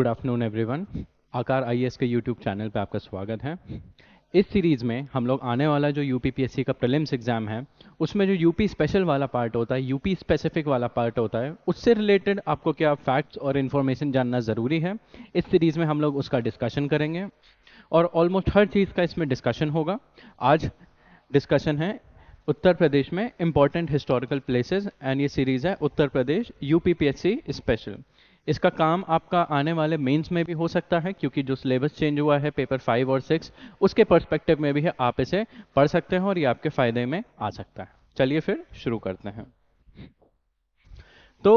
Good afternoon everyone. आकार IAS के YouTube channel पे आपका स्वागत है। इस सीरीज़ में हम लोग आने वाला जो यूपीपीएससी का प्रीलिम्स एग्ज़ाम है उसमें जो यूपी स्पेशल वाला पार्ट होता है, यूपी स्पेसिफिक वाला पार्ट होता है, उससे रिलेटेड आपको क्या फैक्ट्स और इन्फॉर्मेशन जानना ज़रूरी है। इस सीरीज़ में हम लोग उसका डिस्कशन करेंगे और ऑलमोस्ट हर चीज़ का इसमें डिस्कशन होगा। आज डिस्कशन है उत्तर प्रदेश में इंपॉर्टेंट हिस्टोरिकल प्लेसेस एंड ये सीरीज़ है उत्तर प्रदेश यूपीपीएससी स्पेशल। इसका काम आपका आने वाले मेंस में भी हो सकता है क्योंकि जो सिलेबस चेंज हुआ है पेपर 5 और 6 उसके पर्सपेक्टिव में भी है, आप इसे पढ़ सकते हैं और ये आपके फ़ायदे में आ सकता है। चलिए फिर शुरू करते हैं। तो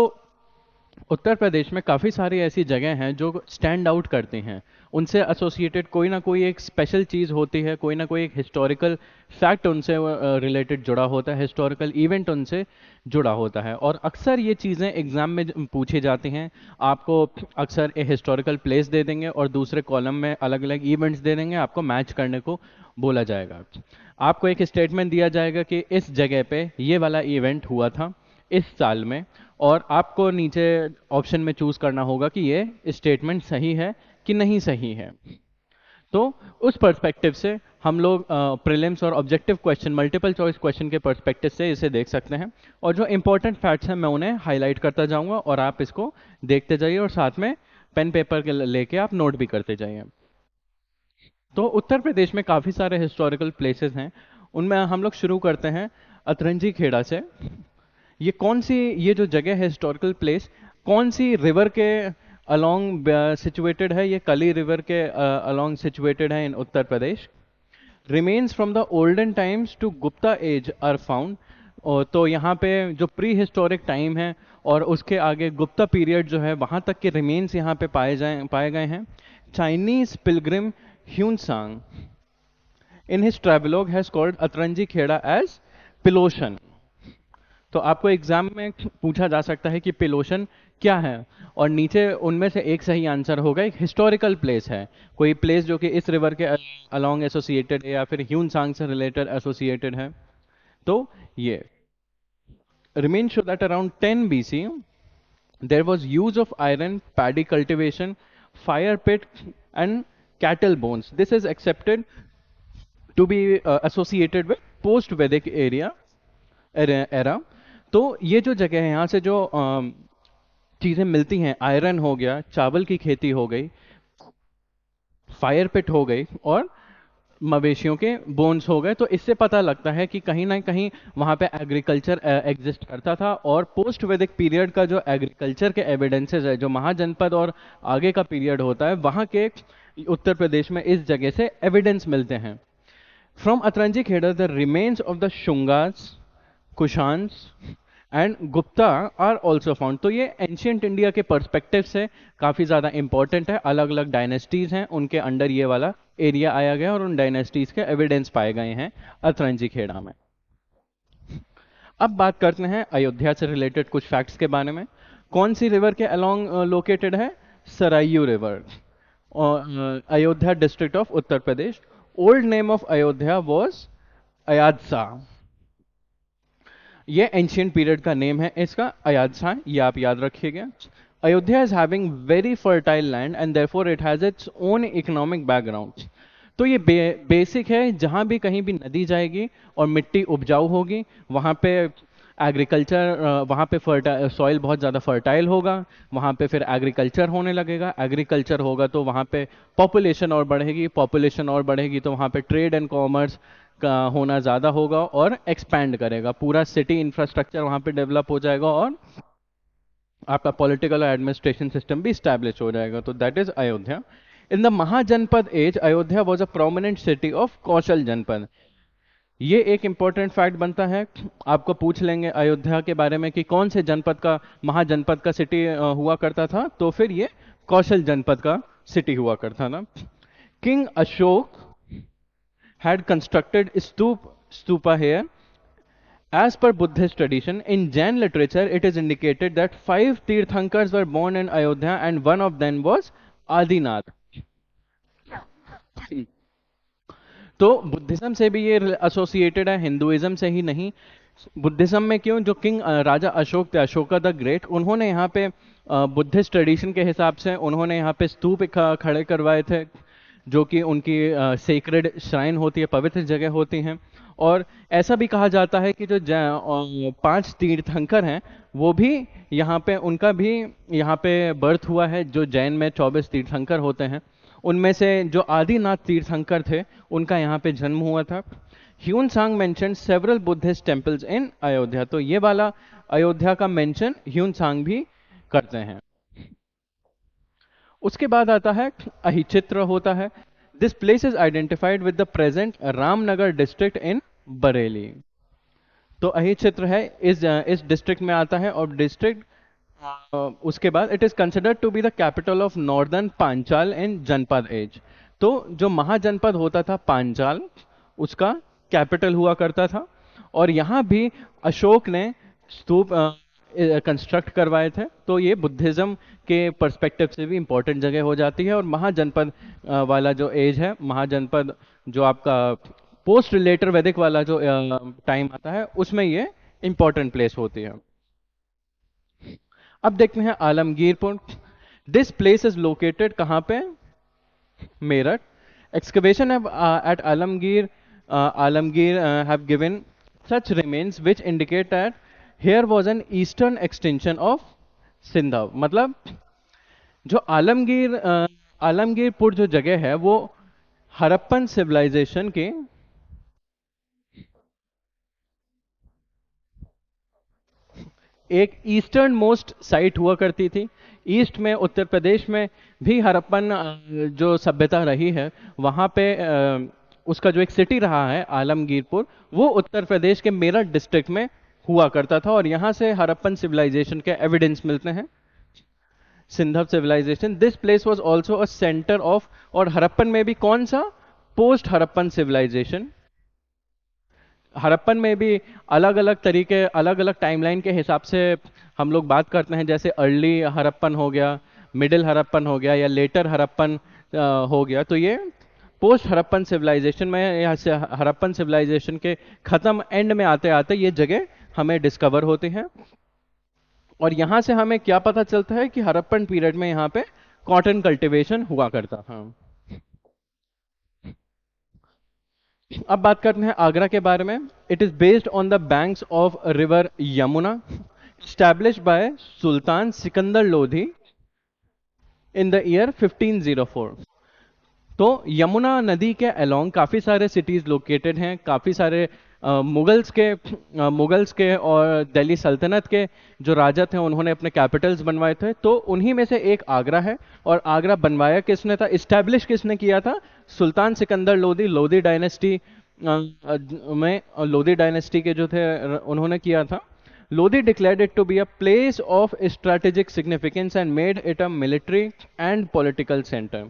उत्तर प्रदेश में काफ़ी सारी ऐसी जगह हैं जो स्टैंड आउट करती हैं, उनसे एसोसिएटेड कोई ना कोई एक स्पेशल चीज़ होती है, कोई ना कोई एक हिस्टोरिकल फैक्ट उनसे रिलेटेड जुड़ा होता है, हिस्टोरिकल इवेंट उनसे जुड़ा होता है और अक्सर ये चीज़ें एग्जाम में पूछी जाती हैं। आपको अक्सर एक हिस्टोरिकल प्लेस दे देंगे और दूसरे कॉलम में अलग अलग इवेंट्स दे देंगे, आपको मैच करने को बोला जाएगा। आपको एक स्टेटमेंट दिया जाएगा कि इस जगह पे ये वाला इवेंट हुआ था इस साल में, और आपको नीचे ऑप्शन में चूज करना होगा कि ये स्टेटमेंट सही है कि नहीं सही है। तो उस पर्सपेक्टिव से हम लोग प्रीलिम्स और objective question, multiple choice question के पर्सपेक्टिव से इसे देख सकते हैं और जो इंपॉर्टेंट फैक्ट्स हैं मैं उन्हें हाईलाइट करता जाऊंगा और आप इसको देखते जाइए और साथ में पेन पेपर के लेके आप नोट भी करते जाइए। तो उत्तर प्रदेश में काफ़ी सारे हिस्टोरिकल प्लेसेस हैं, उनमें हम लोग शुरू करते हैं अतरंजी खेड़ा से। ये कौन सी, ये जो जगह है हिस्टोरिकल प्लेस कौन सी रिवर के अलोंग सिचुएटेड है? ये कली रिवर के अलोंग सिचुएटेड है in Uttar Pradesh. Remains from the olden times to Gupta age are found. तो यहाँ पे जो प्री हिस्टोरिक टाइम है और उसके आगे गुप्ता पीरियड जो है वहाँ तक के रिमेन्स यहाँ पे पाए गए हैं। Chinese pilgrim Hiuen Tsang in his travelogue has called Atranji Khera as पिलोशन। तो आपको एग्जाम में पूछा जा सकता है कि पिलोशन क्या है और नीचे उनमें से एक सही आंसर होगा एक हिस्टोरिकल प्लेस है, कोई प्लेस जो कि इस रिवर के अलोंग एसोसिएटेड है या फिर ह्यूनसांग से रिलेटेड एसोसिएटेड है। तो ये remains show that around 10 BC there was use of iron, paddy cultivation, fire pit and cattle bones. This is accepted to be associated with post Vedic era। तो ये जो जगह है यहाँ से जो चीज़ें मिलती हैं, आयरन हो गया, चावल की खेती हो गई, फायर पिट हो गई और मवेशियों के बोन्स हो गए, तो इससे पता लगता है कि कहीं ना कहीं वहाँ पे एग्रीकल्चर एग्जिस्ट करता था। और पोस्ट वैदिक पीरियड का जो एग्रीकल्चर के एविडेंसेस है, जो महाजनपद और आगे का पीरियड होता है, वहाँ के उत्तर प्रदेश में इस जगह से एविडेंस मिलते हैं। From Atranji Khera the remains of the Shungas, Kushans and Gupta are also found. तो ये एंशियंट इंडिया के पर्सपेक्टिव से काफ़ी ज़्यादा इंपॉर्टेंट है। अलग अलग डायनेस्टीज़ हैं, उनके अंडर ये वाला एरिया आया गया और उन डायनेस्टीज़ के एविडेंस पाए गए हैं अतरंजी खेड़ा में। अब बात करते हैं अयोध्या से रिलेटेड कुछ फैक्ट्स के बारे में। कौन सी रिवर के अलोंग लोकेटेड है? Sarayu river. Ayodhya district of Uttar Pradesh. Old name of Ayodhya was Ayadasa. ये एंशियंट पीरियड का नेम है इसका, अयादसा, ये आप याद रखिएगा। Ayodhya is having very fertile land and therefore it has its own economic background. तो ये बेसिक है, जहाँ भी कहीं भी नदी जाएगी और मिट्टी उपजाऊ होगी वहाँ पे एग्रीकल्चर, वहाँ पे सॉइल बहुत ज़्यादा फर्टाइल होगा, वहाँ पे फिर एग्रीकल्चर होने लगेगा। एग्रीकल्चर होगा तो वहाँ पे पॉपुलेशन और बढ़ेगी, पॉपुलेशन और बढ़ेगी तो वहाँ पे ट्रेड एंड कॉमर्स का होना ज़्यादा होगा और एक्सपैंड करेगा। पूरा सिटी इंफ्रास्ट्रक्चर वहाँ पे डेवलप हो जाएगा और आपका पॉलिटिकल और एडमिनिस्ट्रेशन सिस्टम भी स्टैब्लिश हो जाएगा। तो that is Ayodhya. In the Mahajanapada age Ayodhya was a prominent city of Kaushal Janapada. ये एक इंपॉर्टेंट फैक्ट बनता है, आपको पूछ लेंगे अयोध्या के बारे में कि कौन से जनपद का, महाजनपद का सिटी हुआ करता था, तो फिर ये कौशल जनपद का सिटी हुआ करता था। King Ashok had constructed stupa here. As per Buddhist tradition, in Jain literature, it is indicated that 5 Tirthankars were born in Ayodhya and one of them was Adinath. तो बुद्धिज्म से भी ये एसोसिएटेड है, हिंदुइज्म से ही नहीं। बुद्धिज्म में क्यों, जो किंग राजा अशोक थे, अशोका द ग्रेट, उन्होंने यहाँ पे बुद्धिस्ट ट्रेडिशन के हिसाब से उन्होंने यहाँ पे स्तूप खड़े करवाए थे, जो कि उनकी सेक्रेड श्राइन होती है, पवित्र जगह होती हैं। और ऐसा भी कहा जाता है कि जो 5 तीर्थंकर हैं वो भी यहाँ पे, उनका भी यहाँ पे बर्थ हुआ है। जो जैन में 24 तीर्थंकर होते हैं, उनमें से जो आदिनाथ तीर्थंकर थे उनका यहाँ पे जन्म हुआ था। ह्यून सांग mention several Buddhist temples in Ayodhya, तो ये वाला अयोध्या का मेंशन ह्यून सांग भी करते हैं। उसके बाद आता है अहिचित्र होता है। This place is identified with the present Ramnagar district in Bareilly. तो अहिचित्र है इस डिस्ट्रिक्ट में आता है, और डिस्ट्रिक्ट उसके बाद it is considered to be the capital of northern Panchal in Janapada age. तो जो महाजनपद होता था पांचाल, उसका कैपिटल हुआ करता था। और यहाँ भी अशोक ने स्तूप कंस्ट्रक्ट करवाए थे। तो ये बुद्धिज्म के पर्सपेक्टिव से भी इंपॉर्टेंट जगह हो जाती है। और महाजनपद वाला जो एज है, महाजनपद जो आपका पोस्ट लेटर वैदिक वाला जो टाइम आता है, उसमें ये इंपॉर्टेंट प्लेस होती है। अब देखते हैं Alamgirpur. This place is located कहाँ पे? Meerut. Excavation at Alamgir have given such remains which indicate that here was an eastern extension of सिंधा। मतलब जो आलमगीरपुर जो जगह है वो हड़प्पन सिविलाइजेशन के एक ईस्टर्न मोस्ट साइट हुआ करती थी। ईस्ट में, उत्तर प्रदेश में भी हड़प्पन जो सभ्यता रही है, वहाँ पे उसका जो एक सिटी रहा है आलमगीरपुर, वो उत्तर प्रदेश के मेरठ डिस्ट्रिक्ट में हुआ करता था। और यहाँ से हड़प्पन सिविलाइजेशन के एविडेंस मिलते हैं। सिंधव civilisation, this place was also a centre of, और हड़प्पन में भी कौन सा? Post Harappan civilisation. हड़प्पन में भी अलग अलग तरीके, अलग अलग टाइमलाइन के हिसाब से हम लोग बात करते हैं। जैसे अर्ली हड़प्पन हो गया, मिडिल हड़प्पन हो गया, या लेटर हड़प्पन हो गया। तो ये पोस्ट हड़प्पन सिविलाइजेशन में, यहाँ से हड़प्पन सिविलाइजेशन के खत्म एंड में आते आते ये जगह हमें डिस्कवर होती है। और यहाँ से हमें क्या पता चलता है कि हड़प्पन पीरियड में यहाँ पे कॉटन कल्टीवेशन हुआ करता था। अब बात करते हैं आगरा के बारे में। It is based on the banks of river Yamuna, established by Sultan Sikandar Lodhi in the year 1504। तो यमुना नदी के अलोंग काफ़ी सारे सिटीज़ लोकेटेड हैं। काफ़ी सारे मुगल्स के और दिल्ली सल्तनत के जो राजा थे उन्होंने अपने कैपिटल्स बनवाए थे। तो उन्हीं में से एक आगरा है। और आगरा बनवाया किसने था, इस्टेब्लिश किसने किया था? सुल्तान सिकंदर लोधी, लोधी डायनेस्टी में, लोधी डायनेस्टी के जो थे उन्होंने किया था। Lodhi declared it to be a place of strategic significance and made it a military and political center.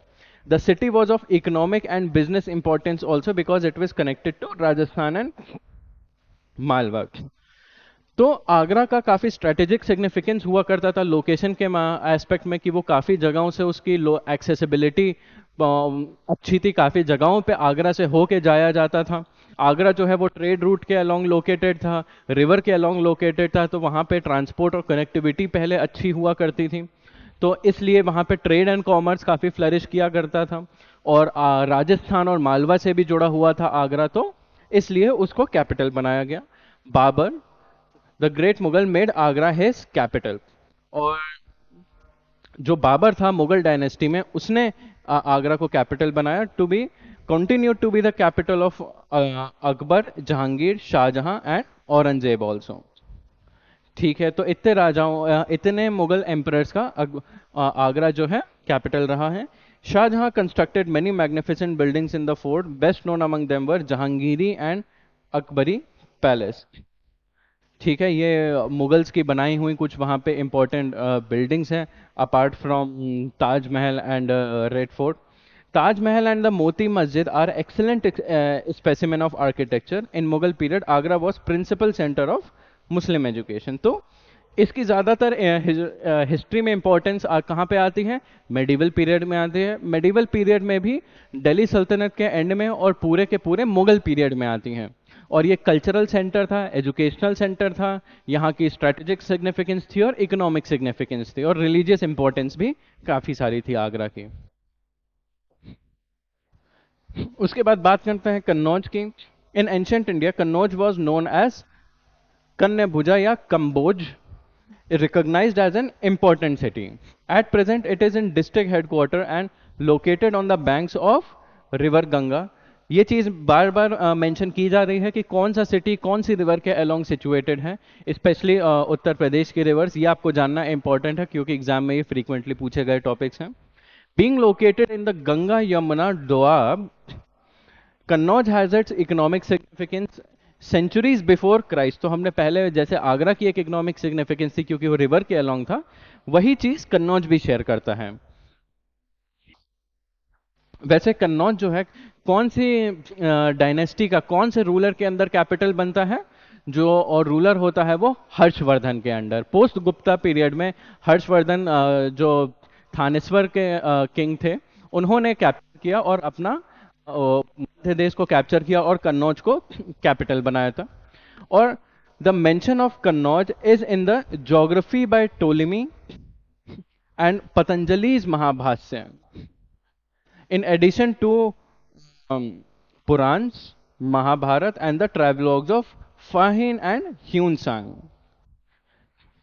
The city was of economic and business importance also because it was connected to Rajasthan and Malwa. तो आगरा का काफ़ी strategic significance हुआ करता था location के aspect में, कि वो काफ़ी जगहों से उसकी लो एक्सेसिबिलिटी अच्छी थी। काफ़ी जगहों पे आगरा से होके जाया जाता था। आगरा जो है वो ट्रेड रूट के अलोंग लोकेटेड था, रिवर के अलोंग लोकेटेड था। तो वहाँ पे ट्रांसपोर्ट और कनेक्टिविटी पहले अच्छी हुआ करती थी। तो इसलिए वहाँ पे ट्रेड एंड कॉमर्स काफ़ी फ्लरिश किया करता था। और राजस्थान और मालवा से भी जुड़ा हुआ था आगरा, तो इसलिए उसको कैपिटल बनाया गया। Babur the great Mughal made Agra his capital. और जो बाबर था मुगल डायनेस्टी में, उसने आगरा को कैपिटल बनाया to be continue to be the capital of Akbar, Jahangir, Shahjahan and Aurangzeb also. ठीक है, तो इतने राजाओं, इतने मुगल एम्परर्स का आगरा जो है कैपिटल रहा है। Shahjahan constructed many magnificent buildings in the fort, best known among them were Jahangiri and Akbari palace. ठीक है, ये मुगल्स की बनाई हुई कुछ वहाँ पे इंपॉर्टेंट बिल्डिंग्स हैं apart from Taj Mahal and red fort. Taj Mahal and the Moti Masjid are excellent specimen of architecture in Mughal period. Agra was principal centre of Muslim education. तो इसकी ज़्यादातर हिस्ट्री में इंपॉर्टेंस कहाँ पे आती है? मेडिवल पीरियड में आती है। मेडिवल पीरियड में भी दिल्ली सल्तनत के एंड में और पूरे के पूरे मुगल पीरियड में आती हैं। और ये कल्चरल सेंटर था, एजुकेशनल सेंटर था, यहाँ की स्ट्रेटेजिक सिग्निफिकेंस थी और इकोनॉमिक सिग्निफिकेंस थी, और रिलीजियस इंपॉर्टेंस भी काफ़ी सारी थी आगरा की। उसके बाद बात करते हैं कन्नौज की। In ancient India Kannauj was known as Kanyabhuja या Kamboj, recognized as an important city. At present, it is in district headquarter and located on the banks of river Ganga. ये चीज़ बार बार मेंशन की जा रही है कि कौन सा सिटी कौन सी रिवर के अलोंग सिचुएटेड है, स्पेशली उत्तर प्रदेश के रिवर्स। ये आपको जानना इंपॉर्टेंट है क्योंकि एग्जाम में ये फ्रीक्वेंटली पूछे गए टॉपिक्स हैं। Being located in the Ganga Yamuna Doab, Kannauj has its economic significance centuries before Christ. तो हमने पहले जैसे आगरा की एक इकोनॉमिक सिग्निफिकेंस थी क्योंकि वो रिवर के अलोंग था, वही चीज कन्नौज भी शेयर करता है। वैसे कन्नौज जो है कौन सी डायनेस्टी का, कौन से रूलर के अंदर कैपिटल बनता है, जो और रूलर होता है वो हर्षवर्धन के अंडर। पोस्ट गुप्ता पीरियड में हर्षवर्धन जो थानेश्वर के किंग थे, उन्होंने कैप्चर किया और अपना मध्य देश को कैप्चर किया और कन्नौज को कैपिटल बनाया था। और the mention of Kannauj is in the geography by Ptolemy and Patanjali's Mahabhashya, in addition to Purans, Mahabharata and the travelogues of Fahien and Hiuen Tsang.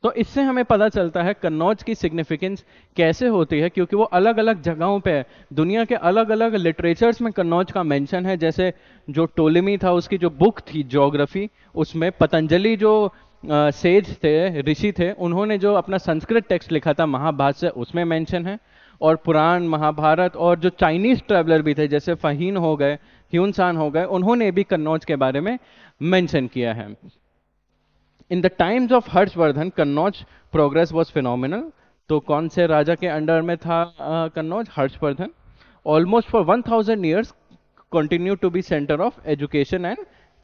तो इससे हमें पता चलता है कन्नौज की सिग्निफिकेंस कैसे होती है, क्योंकि वो अलग अलग जगहों पे दुनिया के अलग अलग लिटरेचर्स में कन्नौज का मेंशन है। जैसे जो टोलेमी था उसकी जो बुक थी ज्योग्राफी, उसमें पतंजलि जो सेज थे, ऋषि थे, उन्होंने जो अपना संस्कृत टेक्स्ट लिखा था महाभाष्य, उसमें मेंशन है। और पुराण, महाभारत और जो चाइनीज ट्रैवलर भी थे जैसे फहीन हो गए, ह्यूनसान हो गए, उन्होंने भी कन्नौज के बारे में मेंशन किया है। In the times of Harshvardhan Kannauj progress was phenomenal. तो कौन से राजा के अंडर में था Kannauj? Harshvardhan. Almost for 1000 years continue to be centre of education and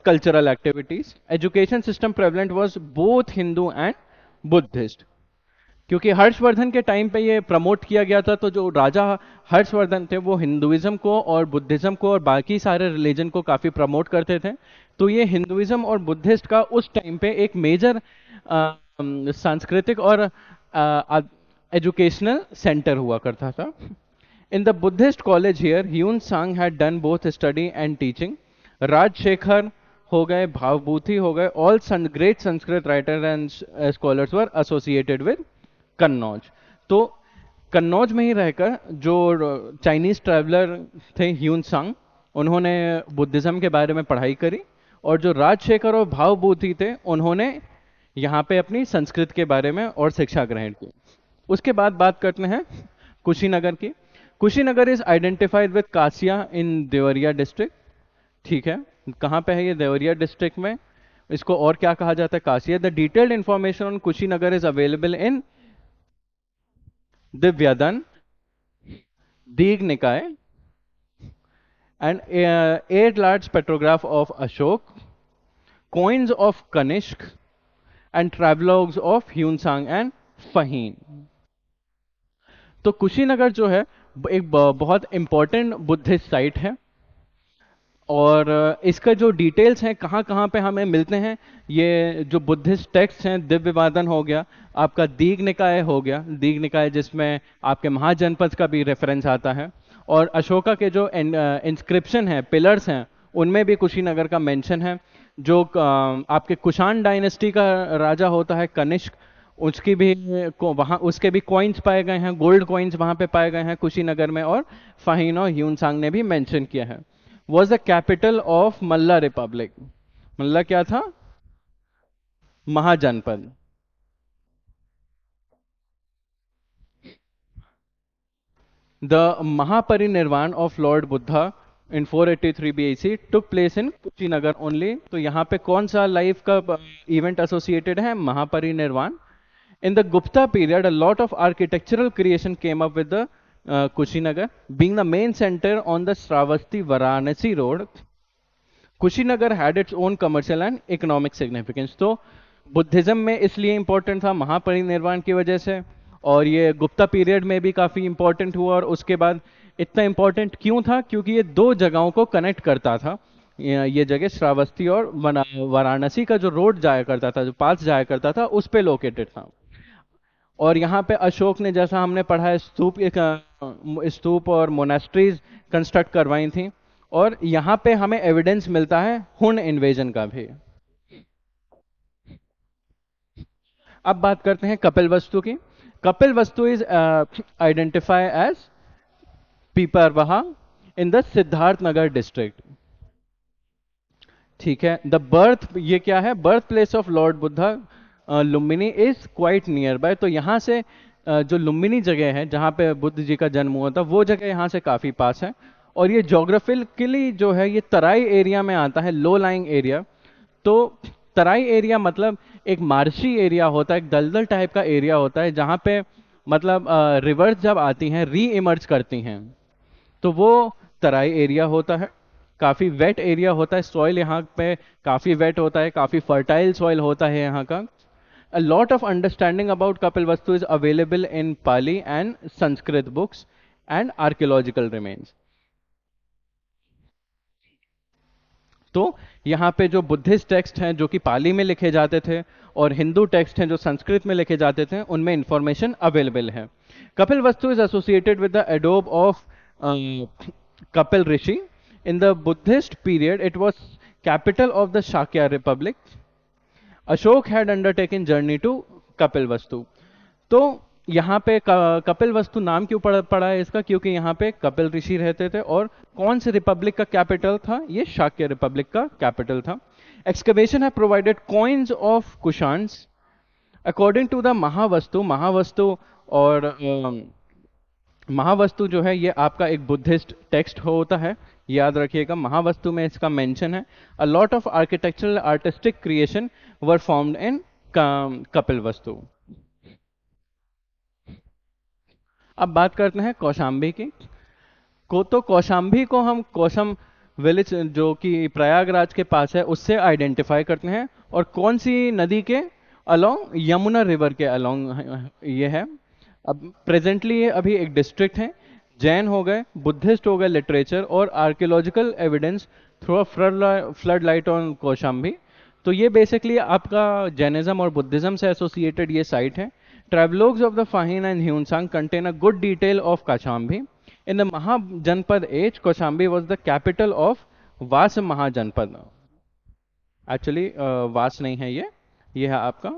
cultural activities. Education system prevalent was both Hindu and Buddhist. क्योंकि हर्षवर्धन के टाइम पे ये प्रमोट किया गया था, तो जो राजा हर्षवर्धन थे वो हिंदुइज्म को और बुद्धिज्म को और बाकी सारे रिलीजन को काफ़ी प्रमोट करते थे। तो ये हिंदुइज्म और बुद्धिस्ट का उस टाइम पे एक मेजर सांस्कृतिक और एजुकेशनल सेंटर हुआ करता था। In the Buddhist college here Hiuen Tsang had done both study and teaching. Rajashekhar हो गए, भावभूति हो गए, all great Sanskrit writer and scholars were associated with Kannauj. तो कन्नौज में ही रहकर जो चाइनीज ट्रैवलर थे ह्यूनसांग, उन्होंने बुद्धिज्म के बारे में पढ़ाई करी, और जो राजशेखर और भावभूति थे उन्होंने यहाँ पे अपनी संस्कृत के बारे में और शिक्षा ग्रहण की। उसके बाद बात करते हैं कुशीनगर की। Kushinagar is identified with Kasia in Deoria district. ठीक है, कहाँ पे है ये? देवरिया डिस्ट्रिक्ट में। इसको और क्या कहा जाता है? Kasia. The detailed information on Kushinagar is available in Divyavadana, Digha Nikaya and 8 large petrograph of Ashok, coins of Kanishk and travelogues of Hyunsang and Faheen। तो कुशीनगर जो है एक बहुत इंपॉर्टेंट बुद्धिस्ट साइट है, और इसका जो डिटेल्स हैं कहाँ कहाँ पे हमें मिलते हैं, ये जो बुद्धिस्ट टेक्स्ट हैं, दिव्यवादन हो गया, आपका दीग निकाय हो गया, दीग निकाय जिसमें आपके महाजनपद का भी रेफरेंस आता है, और अशोका के जो इंस्क्रिप्शन है, पिलर्स हैं, उनमें भी कुशीनगर का मेंशन है। जो आपके कुषाण डायनेस्टी का राजा होता है कनिष्क, उसकी भी वहाँ उसके भी कॉइन्स पाए गए हैं, गोल्ड कॉइन्स वहाँ पे पाए गए हैं कुशीनगर में, और फाहिन और ह्यूनसांग ने भी मेंशन किया है। Was the capital of Malla republic. Malla क्या था? Mahajanapada. The Mahaparinirvana of lord Buddha in 483 BC took place in Kushinagar only. तो यहाँ पे कौन सा लाइफ का इवेंट एसोसिएटेड है? Mahaparinirvana. In the Gupta period a lot of architectural creation came up with the Kushinagar, being the main center on the Shravasti Varanasi road, Kushinagar had its own commercial and economic significance। तो Buddhism में इसलिए important था महापरिनिर्वाण की वजह से, और ये Gupta period में भी काफ़ी इंपॉर्टेंट हुआ। और उसके बाद इतना इंपॉर्टेंट क्यों था? क्योंकि ये दो जगहों को कनेक्ट करता था, ये जगह श्रावस्ती और वाराणसी का जो रोड जाया करता था, जो पास जाया करता था, उस पे लोकेटेड था। और यहाँ पे अशोक ने, जैसा हमने पढ़ा है, स्तूप और मोनेस्ट्रीज कंस्ट्रक्ट करवाई थी। और यहाँ पे हमें एविडेंस मिलता है हुन इन्वेजन का भी। अब बात करते हैं कपिलवस्तु की। Kapilavastu is identify as Piprahwa in the Siddharth Nagar district. ठीक है। द बर्थ, ये क्या है, birth place of lord Buddha Lumbini is quite nearby. तो यहाँ से जो लुम्बिनी जगह है जहाँ पे बुद्ध जी का जन्म हुआ था, वो जगह यहाँ से काफी पास है। और ये जोग्राफिकली जो है ये तराई एरिया में आता है, लो लाइंग एरिया। तो तराई एरिया मतलब एक मार्शी एरिया होता है, एक दलदल टाइप का एरिया होता है, जहाँ पे मतलब रिवर्स जब आती हैं री इमर्ज करती हैं, तो वो तराई एरिया होता है। काफी वेट एरिया होता है, सॉइल यहाँ पे काफी वेट होता है, काफी फर्टाइल सॉइल होता है यहाँ का। A lot of understanding about Kapilvastu is available in Pali and Sanskrit books and archaeological remains. तो यहाँ पे जो बुद्धिस्ट टेक्स्ट हैं जो कि पाली में लिखे जाते थे, और हिंदू टेक्स्ट हैं जो संस्कृत में लिखे जाते थे, उनमें इंफॉर्मेशन अवेलेबल है। Kapilavastu is associated with the एडोब of Kapil Rishi. In the Buddhist period it was capital of the Shakya republic. Ashoka had undertaken journey to Kapilavastu. तो यहाँ पे कपिलवस्तु नाम क्यों पड़ा है इसका, क्योंकि यहाँ पे कपिल ऋषि रहते थे। और कौन से रिपब्लिक का कैपिटल था, ये शाक्य रिपब्लिक का कैपिटल था। एक्सकवेशन है provided coins of Kushans according to the Mahavastu. Mahavastu और महावस्तु जो है ये आपका एक बुद्धिस्ट टेक्स्ट होता है, याद रखिएगा। महावस्तु में इसका मेंशन है। A lot of architectural artistic creation were formed in Kapilavastu. अब बात करते हैं कौशाम्बी की। तो कौशाम्बी को हम कौशम विलेज जो कि प्रयागराज के पास है उससे आइडेंटिफाई करते हैं। और कौन सी नदी के अलोंग, यमुना रिवर के अलोंग ये है। अब प्रेजेंटली ये अभी एक डिस्ट्रिक्ट है। जैन हो गए, बुद्धिस्ट हो गए, लिटरेचर और archaeological evidence through flood light on Kaushambi. तो ये बेसिकली आपका जैनिज्म और बुद्धिज्म से एसोसिएटेड ये साइट है। Travelogues of the Fahin and Hyunsang contain a good detail of Kaushambi. In the Mahajanpad age, Kaushambi was the capital of Vas Mahajanpad. Actually, Vas नहीं है ये है आपका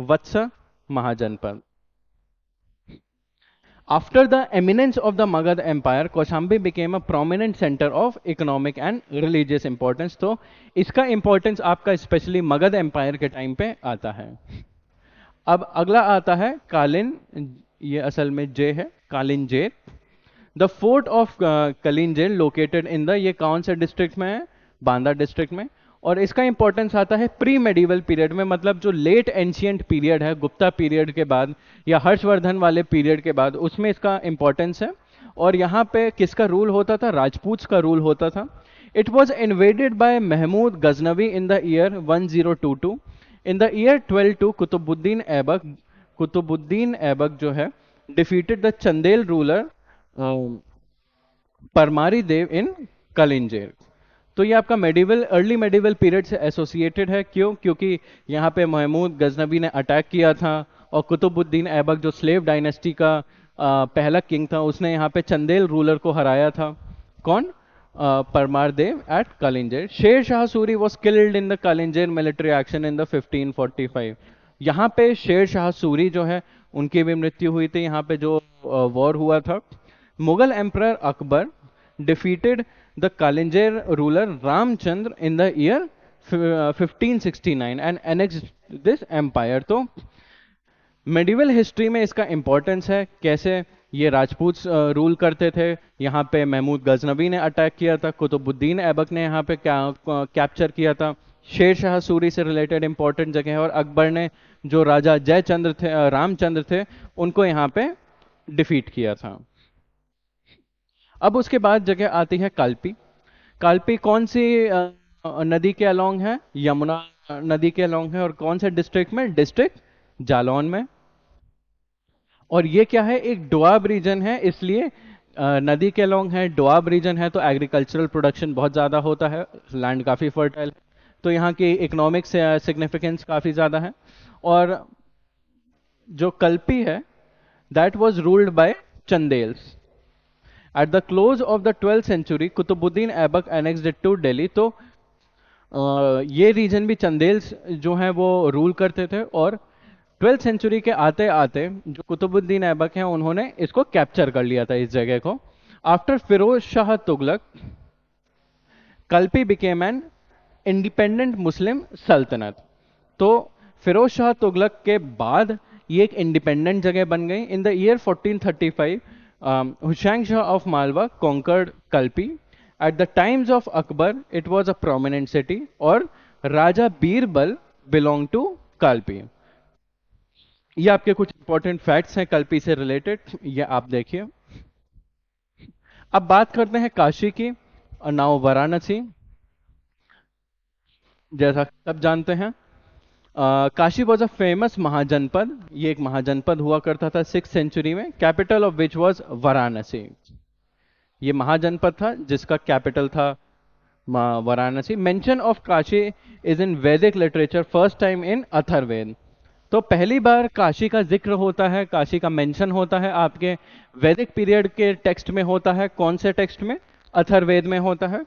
वत्स महाजनपद। After the eminence of the Magad Empire, Kaushambi became a prominent center of economic and religious importance. तो इसका importance आपका specially Magadh empire के time पे आता है। अब अगला आता है कालिन, ये असल में जे है, Kalinjar. The fort of Kalinjar located in the, ये कौन से डिस्ट्रिक्ट में है, बांदा डिस्ट्रिक्ट में। और इसका इंपॉर्टेंस आता है प्री मेडिवल पीरियड में, मतलब जो लेट एंशियंट पीरियड है, गुप्ता पीरियड के बाद या हर्षवर्धन वाले पीरियड के बाद, उसमें इसका इंपॉर्टेंस है। और यहाँ पे किसका रूल होता था, राजपूत का रूल होता था। It was invaded by Mahmud Ghaznavi in the year 1022। In the year 1202 Qutbuddin Aibak जो है defeated the Chandel ruler Parmari Dev in Kalinjar. तो ये आपका मेडिवल, अर्ली मेडिवल पीरियड से एसोसिएटेड है। क्यों, क्योंकि यहाँ पे महमूद गजनबी ने अटैक किया था, और कुतुबुद्दीन ऐबक जो स्लेव डायनेस्टी का पहला किंग था, उसने यहाँ पे चंदेल रूलर को हराया था। कौन, परमार देव at Kalinjar. Sher Shah Suri was killed in the Kalinjar military action in the 1545। यहाँ पे शेर शाह सूरी जो है उनकी भी मृत्यु हुई थी, यहाँ पे जो वॉर हुआ था। Mughal emperor Akbar defeated the Kalinjar ruler Ramchandra in the year 1569 and annexed this empire. तो मेडिवल हिस्ट्री में इसका इंपॉर्टेंस है, कैसे ये राजपूत रूल करते थे। यहाँ पे महमूद गजनबी ने अटैक किया था, कुतुबुद्दीन ऐबक ने यहाँ पे कैप्चर किया था। शेर शाह सूरी से रिलेटेड इंपॉर्टेंट जगह है। और अकबर ने जो राजा जयचंद्र थे, रामचंद्र थे, उनको यहाँ पे डिफीट किया था। अब उसके बाद जगह आती है कालपी। कालपी कौन सी नदी के अलोंग है, यमुना नदी के अलोंग है। और कौन से डिस्ट्रिक्ट में, डिस्ट्रिक्ट जालौन में। और ये क्या है, एक डोआब रीजन है, इसलिए नदी के अलोंग है, डोआब रीजन है, तो एग्रीकल्चरल प्रोडक्शन बहुत ज़्यादा होता है, लैंड काफ़ी फर्टाइल है, तो यहाँ की इकोनॉमिक सिग्निफिकेंस काफ़ी ज़्यादा है। और जो कल्पी है, that was ruled by Chandels. At the close of the 12th century Qutubuddin Aibak annexed it to Delhi. तो ये रीजन भी चंदेल्स जो हैं वो रूल करते थे, और 12th सेंचुरी के आते आते जो कुतुबुद्दीन ऐबक हैं उन्होंने इसको कैप्चर कर लिया था, इस जगह को। After Firoz Shah Tughlaq, Kalpi became an independent Muslim सल्तनत। तो फिरोज शाह तुगलक के बाद ये एक इंडिपेंडेंट जगह बन गई। In the year 1435 Hussain Shah of Malwa conquered Kalpi. At the times of Akbar it was a prominent city, और राजा बीरबल बिलोंग टू कल्पी। ये आपके कुछ इंपॉर्टेंट फैक्ट्स हैं कल्पी से रिलेटेड, ये आप देखिए। अब बात करते हैं काशी की, नाउ वाराणसी। जैसा सब जानते हैं, Kashi was a famous mahajanapada. ये एक महाजनपद हुआ करता था 6th सेंचुरी में, capital of which was Varanasi. ये महाजनपद था जिसका कैपिटल था Varanasi. Mention of Kashi is in Vedic literature first time in Atharvaveda. तो पहली बार काशी का जिक्र होता है, काशी का मेंशन होता है आपके वैदिक पीरियड के टेक्स्ट में होता है। कौन से टेक्स्ट में? अथर्ववेद में होता है।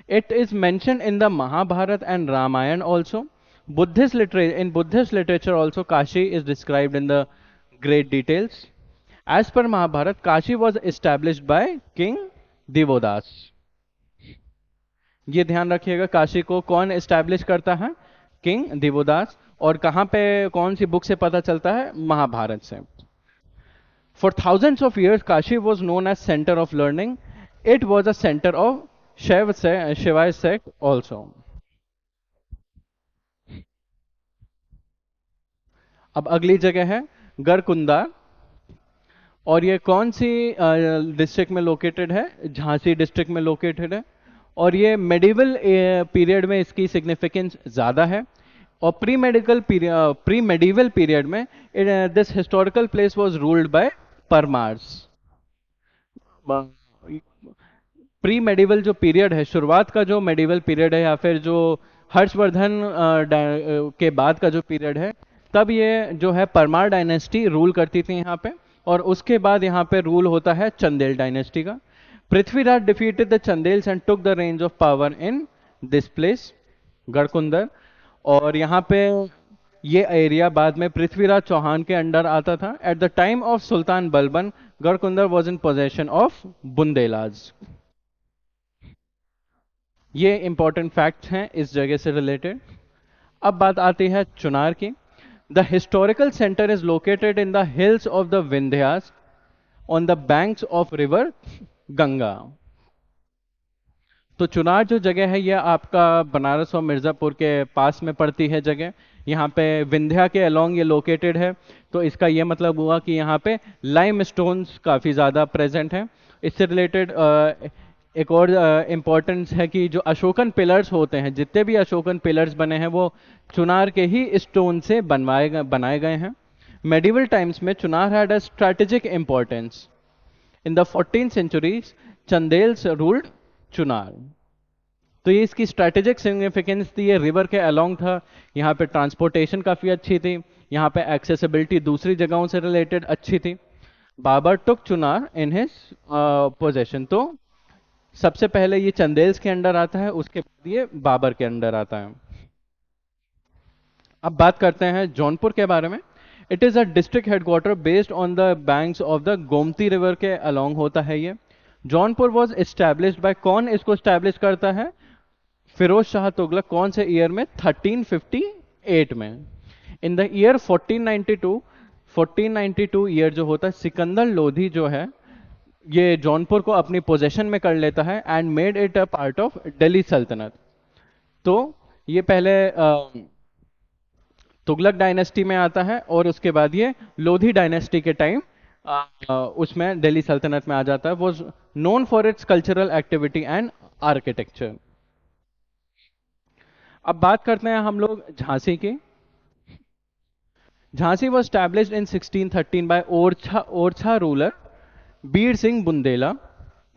It is mention in the Mahabharata and Ramayana also. In Buddhist literature also, Kashi is described in the great details. As per Mahabharata, Kashi was established by King Divodas. ये ध्यान रखिएगा, काशी को कौन एस्टैब्लिश करता है? किंग दिवोदास। और कहाँ पे, कौन सी बुक से पता चलता है? महाभारत से। For thousands of years Kashi was known as center of learning. It was a center of Shiva's sect also. अब अगली जगह है गरकुंदा, और ये कौन सी डिस्ट्रिक्ट में लोकेटेड है? झांसी डिस्ट्रिक्ट में लोकेटेड है। और ये मेडिवल पीरियड में इसकी सिग्निफिकेंस ज़्यादा है। और प्री मेडिवल पीरियड में this historical place was ruled by Paramars. Pre medieval जो पीरियड है, शुरुआत का जो मेडिवल पीरियड है, या फिर जो हर्षवर्धन के बाद का जो पीरियड है, तब ये जो है परमार डायनेस्टी रूल करती थी यहाँ पे। और उसके बाद यहाँ पे रूल होता है चंदेल डायनेस्टी का। Prithviraj defeated the Chandels and took the range of power in this place, Garhkundar. और यहाँ पे ये एरिया बाद में पृथ्वीराज चौहान के अंडर आता था। At the time of sultan Balban, Garhkundar was in possession of Bundelas. ये इंपॉर्टेंट फैक्ट्स हैं इस जगह से रिलेटेड। अब बात आती है चुनार की। The historical centre is located in the hills of the Vindhyas on the banks of river Ganga. तो चुनार जो जगह है यह आपका बनारस और मिर्जापुर के पास में पड़ती है जगह। यहाँ पे विंध्या के अलोंग ये लोकेटेड है। तो इसका ये मतलब हुआ कि यहाँ पे लाइम स्टोन्स काफ़ी ज़्यादा प्रेजेंट हैं। इससे रिलेटेड एक और इम्पोर्टेंस है कि जो अशोकन पिलर्स होते हैं, जितने भी अशोकन पिलर्स बने हैं वो चुनार के ही स्टोन से बनाए गए हैं। मेडिवल टाइम्स में Chunar had a strategic importance. In the 14th century Chandels ruled Chunar. तो ये इसकी स्ट्रेटेजिक सिग्निफिकेंस थी, ये रिवर के अलोंग था, यहाँ पे ट्रांसपोर्टेशन काफ़ी अच्छी थी, यहाँ पे एक्सेसिबिलिटी दूसरी जगहों से रिलेटेड अच्छी थी। बाबर टुक चुनार इन हिज पोजेशन। तो सबसे पहले ये चंदेल्स के अंडर आता है, उसके बाद ये बाबर के अंडर आता है। अब बात करते हैं जौनपुर के बारे में। It is a district headquarter based on the banks of the Gomti river के अलोंग होता है ये। जौनपुर वॉज एस्टैब्लिश्ड बाय, कौन इसको एस्टैब्लिश करता है? फिरोज शाह तुगलक। कौन से ईयर में? 1358 में। इन द ईयर 1492 ईयर जो होता है, सिकंदर लोधी जो है ये जौनपुर को अपनी पोजेशन में कर लेता है and made it a part of Delhi Sultanate. तो ये पहले तुगलक डायनेस्टी में आता है, और उसके बाद ये लोधी डायनेस्टी के टाइम उसमें दिल्ली सल्तनत में आ जाता है। वो known for its cultural activity and architecture. अब बात करते हैं हम लोग झांसी की। Jhansi was established in 1613 by Orchha ruler Bir Singh Bundela,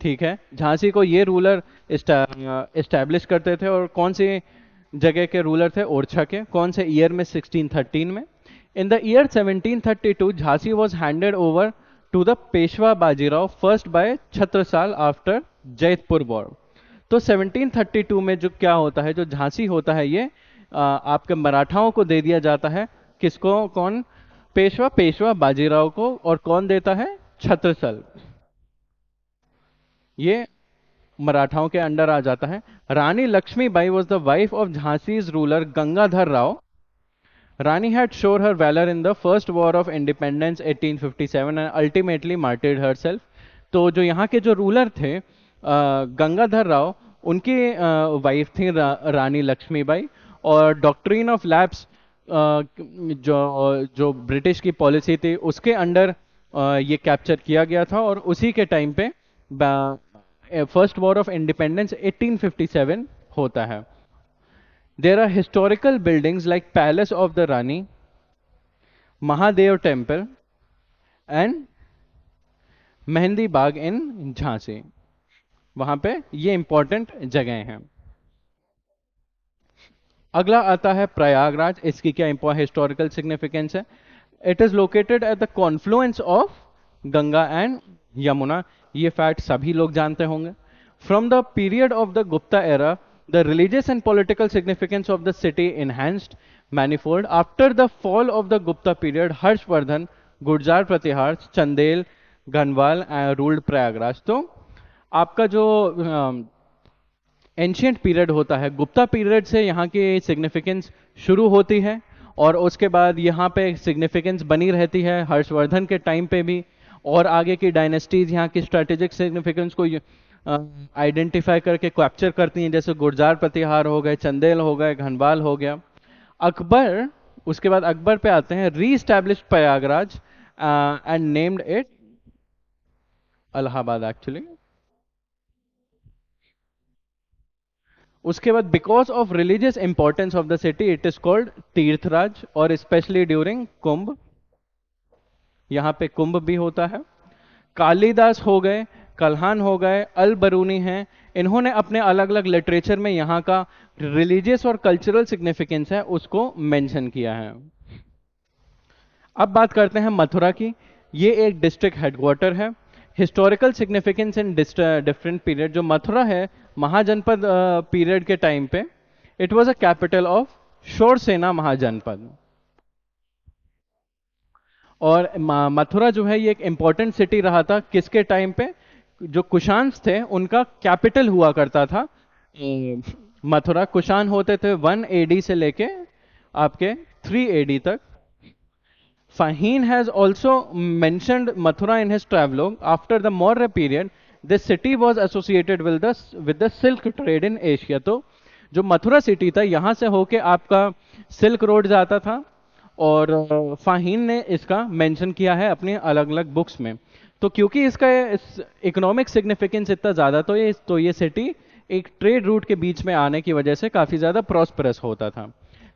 ठीक है, झांसी को ये रूलर इस्टेब्लिश करते थे। और कौन सी जगह के रूलर थे? ओरछा के। कौन से ईयर में? 1613 में। In the year 1732 Jhansi was handed over to the Peshwa Bajirao first by Chhatrasal after Jaitpur war. तो 1732 में जो क्या होता है, जो झांसी होता है, ये आपके मराठाओं को दे दिया जाता है। किसको? कौन? पेशवा बाजीराव को। और कौन देता है? छत्रसाल। ये मराठाओं के अंडर आ जाता है। Rani Lakshmibai was the wife of Jhansi's ruler Gangadhar Rao. Rani had shown her valour in the first war of independence 1857 and ultimately martyred herself. तो जो यहाँ के जो रूलर थे गंगाधर राव, उनकी वाइफ थी रानी लक्ष्मीबाई। और डॉक्ट्रिन ऑफ लैप्स जो ब्रिटिश की पॉलिसी थी उसके अंडर ये कैप्चर किया गया था। और उसी के टाइम पे फर्स्ट वॉर ऑफ इंडिपेंडेंस 1857 होता है। There are historical buildings like palace of the Rani, Mahadev temple and Mehndi Bagh in Jhansi. वहां पे ये इंपॉर्टेंट जगह हैं। अगला आता है प्रयागराज। इसकी क्या हिस्टोरिकल सिग्निफिकेंस है? It is located at the confluence of Ganga and Yamuna. ये फैक्ट सभी लोग जानते होंगे। From the period of the Gupta era the religious and political significance of the city enhanced manifold. After the fall of the Gupta period Harshavardhan, Gurjara Pratihara, Chandel, Ghanwal ruled Prayagraj. तो आपका जो ancient period होता है, गुप्ता पीरियड से यहाँ की सिग्निफिकेंस शुरू होती है और उसके बाद यहाँ पे सिग्निफिकेंस बनी रहती है हर्षवर्धन के टाइम पे भी। और आगे की डायनेस्टीज यहाँ की स्ट्रेटेजिक सिग्निफिकेंस को आइडेंटिफाई करके कैप्चर करती हैं, जैसे गुर्जार प्रतिहार हो गए, चंदेल हो गए, घनवाल हो गया। अकबर, उसके बाद अकबर पे आते हैं। Re established Prayagraj and named it Allahabad actually. उसके बाद because of religious importance of the city it is called Tirthraj. और स्पेशली ड्यूरिंग कुंभ, यहां पे कुंभ भी होता है। कालिदास हो गए, कल्हान हो गए, अल बरूनी हैं, इन्होंने अपने अलग अलग लिटरेचर में यहाँ का रिलीजियस और कल्चरल सिग्निफिकेंस है उसको मेंशन किया है। अब बात करते हैं मथुरा की। ये एक डिस्ट्रिक्ट हेडक्वार्टर है। Historical significance in different period. जो मथुरा है महाजनपद पीरियड के टाइम पे it was a capital of Shurasena mahajanapada. और मथुरा जो है ये एक इंपॉर्टेंट सिटी रहा था किसके टाइम पे? जो कुशान्स थे उनका कैपिटल हुआ करता था मथुरा। कुशान होते थे 1 AD से लेके आपके 3 AD तक। Fahim has also mentioned Mathura in his travelogue. After the Maurya period, this city was associated with the silk trade in Asia. तो जो मथुरा सिटी था यहाँ से होके आपका सिल्क रोड जाता था और फाहीन ने इसका मेंशन किया है अपनी अलग अलग बुक्स में। तो क्योंकि इसका इकोनॉमिक सिग्निफिकेंस इतना ज़्यादा, तो ये सिटी एक ट्रेड रूट के बीच में आने की वजह से काफ़ी ज़्यादा प्रॉस्परस होता था।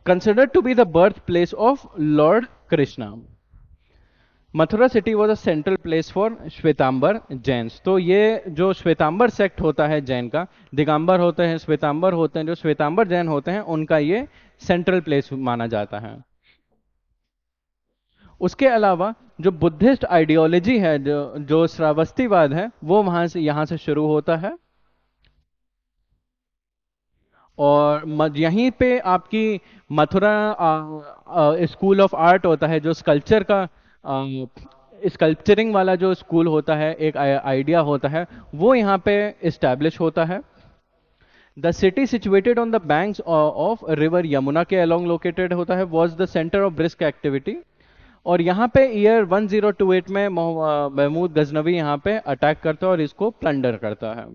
Considered to be the birth place of lord Krishna, Mathura city was a central place for Shwetambar Jains. तो ये जो श्वेतांबर सेक्ट होता है जैन का, दिगंबर होते हैं, श्वेतांबर होते हैं, जो श्वेतांबर जैन होते हैं उनका ये सेंट्रल प्लेस माना जाता है। उसके अलावा जो बुद्धिस्ट आइडियोलॉजी है, जो श्रावस्तीवाद है, वो वहां से यहाँ से शुरू होता है। और यहीं पे आपकी मथुरा स्कूल ऑफ आर्ट होता है, जो स्कल्पचर का स्कल्पचरिंग वाला जो स्कूल होता है, एक आइडिया होता है, वो यहाँ पे इस्टेब्लिश होता है। The city situated on the banks of river Yamuna के अलोंग लोकेटेड होता है, was the centre of brisk activity. और यहाँ पे ईयर 1028 में महमूद गजनवी यहाँ पे अटैक करता है और इसको प्लंडर करता है।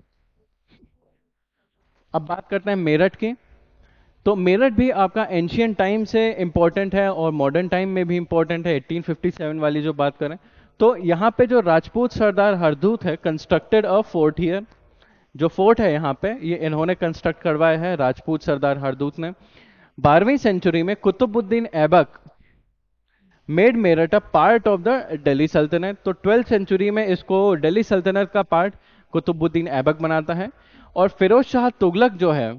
अब बात करते हैं मेरठ की। तो मेरठ भी आपका एंशियंट टाइम से इंपॉर्टेंट है और मॉडर्न टाइम में भी इंपॉर्टेंट है। 1857 वाली जो बात करें तो यहाँ पे जो राजपूत सरदार हरदूत है कंस्ट्रक्टेड अ फोर्ट हियर। जो फोर्ट है यहाँ पे ये इन्होंने कंस्ट्रक्ट करवाया है राजपूत सरदार हरदूत ने। 12वीं सेंचुरी में Qutbuddin Aibak made Meerut a part of the Delhi Sultanate. तो 12th सेंचुरी में इसको दिल्ली सल्तनत का पार्ट कुतुबुद्दीन ऐबक बनाता है। और फिरोज शाह तुगलक जो है,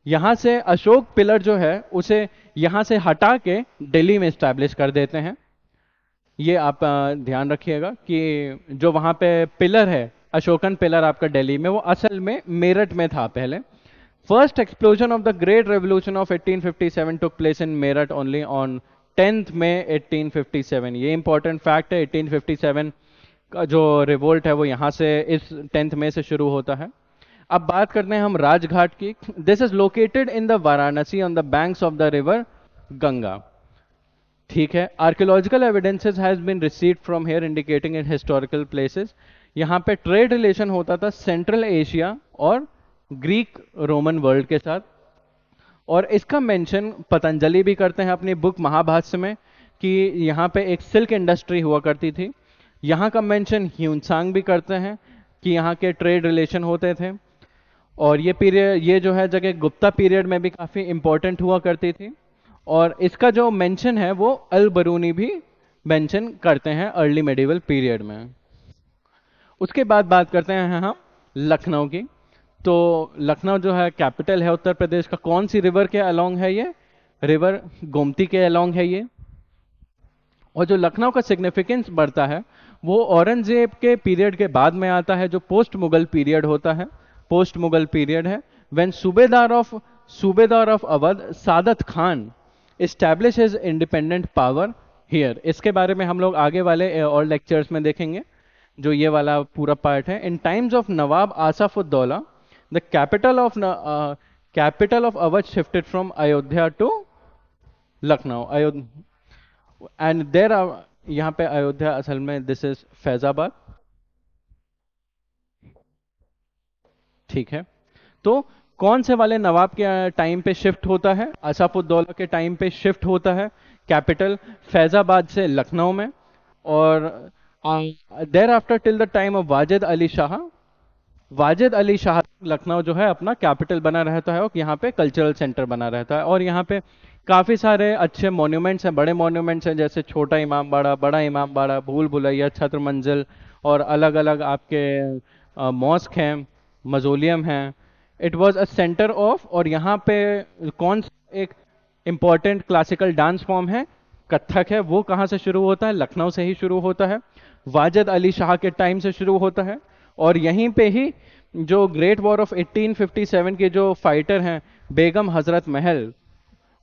यहां से अशोक पिलर जो है उसे यहां से हटा के दिल्ली में स्टैब्लिश कर देते हैं। ये आप ध्यान रखिएगा कि जो वहां पे पिलर है, अशोकन पिलर आपका दिल्ली में, वो असल में मेरठ में था पहले। First explosion of the great revolution of 1857 took place in Meerut only on 10th मई 1857। ये इंपॉर्टेंट फैक्ट है। 1857 का जो रिवोल्ट है वो यहाँ से इस 10th मई से शुरू होता है। अब बात करते हैं हम राजघाट की। This is located in the Varanasi on the banks of the river Ganga. ठीक है। Archaeological evidences has been received from here indicating in historical places. यहाँ पे ट्रेड रिलेशन होता था सेंट्रल एशिया और ग्रीक रोमन वर्ल्ड के साथ। और इसका मेंशन पतंजलि भी करते हैं अपनी बुक महाभाष्य में कि यहाँ पे एक सिल्क इंडस्ट्री हुआ करती थी। यहाँ का मेंशन ह्यूनसांग भी करते हैं कि यहाँ के ट्रेड रिलेशन होते थे। और ये पीरियड, ये जो है जगह गुप्ता पीरियड में भी काफ़ी इंपॉर्टेंट हुआ करती थी। और इसका जो मेंशन है वो अल बरूनी भी मेंशन करते हैं अर्ली मेडिवल पीरियड में। उसके बाद बात करते हैं हम लखनऊ की। तो लखनऊ जो है कैपिटल है उत्तर प्रदेश का। कौन सी रिवर के अलोंग है ये? रिवर गोमती के अलोंग है ये। और जो लखनऊ का सिग्निफिकेंस बढ़ता है वो औरंगजेब के पीरियड के बाद में आता है, जो पोस्ट मुगल पीरियड होता है। पोस्ट मुगल पीरियड है when Subedar of Awadh Saadat Khan establish his independent power here. इसके बारे में हम लोग आगे वाले और लेक्चर्स में देखेंगे। जो ये वाला पूरा पार्ट है, in times of Nawab Asafuddaula the capital of Awadh shifted from Ayodhya to Lucknow. And there यहाँ पे अयोध्या असल में दिस इज फैजाबाद। ठीक है। तो कौन से वाले नवाब के टाइम पे शिफ्ट होता है? आसफुद्दौला के टाइम पे शिफ्ट होता है कैपिटल फैजाबाद से लखनऊ में। और there after till the time of Wajid Ali Shah Lucknow जो है अपना कैपिटल बना रहता है और यहाँ पे कल्चरल सेंटर बना रहता है। और यहाँ पे काफ़ी सारे अच्छे मॉन्यूमेंट्स हैं, बड़े मॉन्यूमेंट्स हैं, जैसे छोटा इमाम बाड़ा, बड़ा इमाम बाड़ा, भूल भुलैया, छत्र मंजिल, और अलग अलग आपके मॉस्क हैं, मजोलियम हैं। It was a centre of, और यहाँ पे कौन एक इम्पॉर्टेंट क्लासिकल डांस फॉर्म है कथक है, वो कहाँ से शुरू होता है? लखनऊ से ही शुरू होता है। वाजिद अली शाह के टाइम से शुरू होता है। और यहीं पे ही जो ग्रेट वॉर ऑफ 1857 के जो फाइटर हैं बेगम हजरत महल,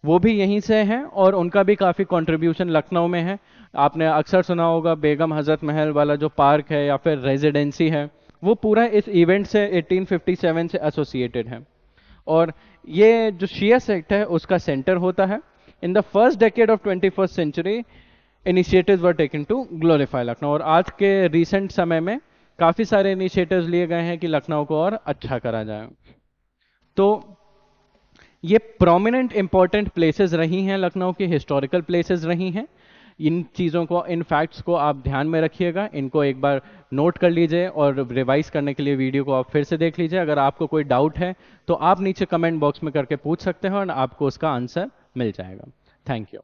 वो भी यहीं से हैं और उनका भी काफ़ी कंट्रीब्यूशन लखनऊ में है। आपने अक्सर सुना होगा बेगम हजरत महल वाला जो पार्क है या फिर रेजिडेंसी है, वो पूरा इस इवेंट से 1857 से एसोसिएटेड है। और ये जो शिया सेक्ट है उसका सेंटर होता है। In the first decade of 21st century initiatives were taken to glorify Lucknow. और आज के रिसेंट समय में काफ़ी सारे इनिशिएटिव्स लिए गए हैं कि लखनऊ को और अच्छा करा जाए। तो ये प्रोमिनेंट इंपॉर्टेंट प्लेसेस रही हैं, लखनऊ की हिस्टोरिकल प्लेसेस रही हैं। इन चीज़ों को, इन फैक्ट्स को आप ध्यान में रखिएगा, इनको एक बार नोट कर लीजिए और रिवाइज करने के लिए वीडियो को आप फिर से देख लीजिए। अगर आपको कोई डाउट है तो आप नीचे कमेंट बॉक्स में करके पूछ सकते हैं और आपको उसका आंसर मिल जाएगा। Thank you.